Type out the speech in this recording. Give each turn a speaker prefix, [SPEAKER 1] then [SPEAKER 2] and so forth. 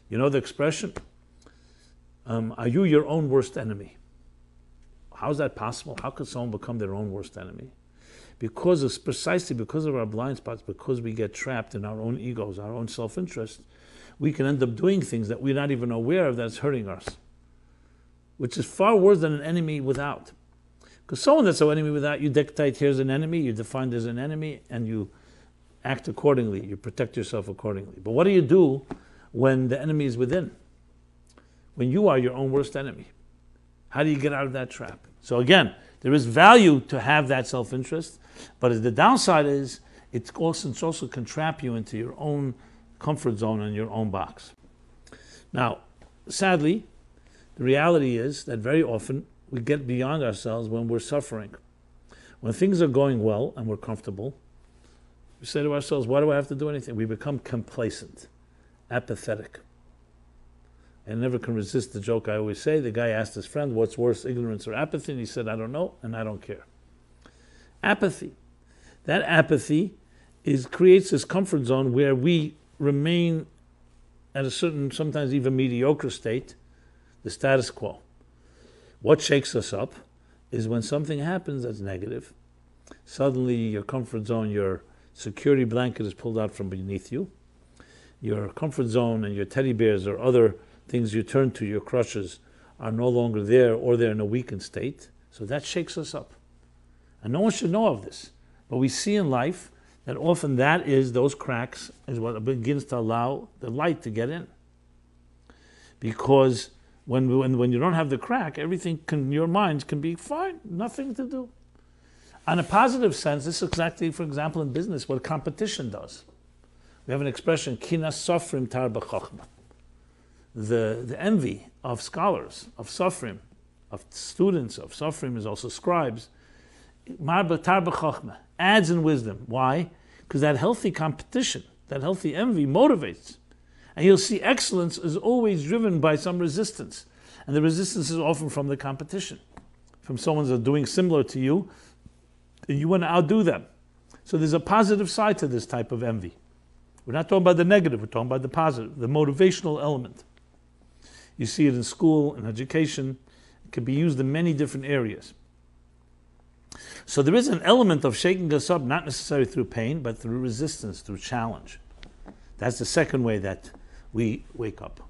[SPEAKER 1] You know the expression? Are you your own worst enemy? How is that possible? How could someone become their own worst enemy? Precisely because of our blind spots, because we get trapped in our own egos, our own self-interest, we can end up doing things that we're not even aware of that's hurting us, which is far worse than an enemy without. Because someone that's an enemy without, you dictate here's an enemy, you define there's an enemy, and you act accordingly, you protect yourself accordingly. But what do you do when the enemy is within? When you are your own worst enemy? How do you get out of that trap? So again, there is value to have that self-interest, but the downside is it also can trap you into your own comfort zone and your own box. Now, sadly, the reality is that very often we get beyond ourselves when we're suffering. When things are going well and we're comfortable, we say to ourselves, why do I have to do anything? We become complacent, apathetic. I never can resist the joke I always say. The guy asked his friend, what's worse, ignorance or apathy? And he said, I don't know, and I don't care. Apathy. That apathy creates this comfort zone where we remain at a certain, sometimes even mediocre state, the status quo. What shakes us up is when something happens that's negative. Suddenly your comfort zone, your security blanket is pulled out from beneath you. Your comfort zone and your teddy bears or other things you turn to, your crushes, are no longer there, or they're in a weakened state. So that shakes us up. And no one should know of this. But we see in life that often those cracks is what begins to allow the light to get in. Because when you don't have the crack, your mind can be fine, nothing to do. On a positive sense, this is exactly, for example, in business, what competition does. We have an expression, Kinas Sofrim Tar B'Chochma. The envy of scholars, of Sofrim, of students, of Sofrim is also scribes, Tar B'Chochma, adds in wisdom. Why? Because that healthy competition, that healthy envy motivates. And you'll see excellence is always driven by some resistance. And the resistance is often from the competition, from someone that's doing similar to you, and you want to outdo them. So there's a positive side to this type of envy. We're not talking about the negative, we're talking about the positive, the motivational element. You see it in school, in education. It can be used in many different areas. So there is an element of shaking us up, not necessarily through pain, but through resistance, through challenge. That's the second way that we wake up.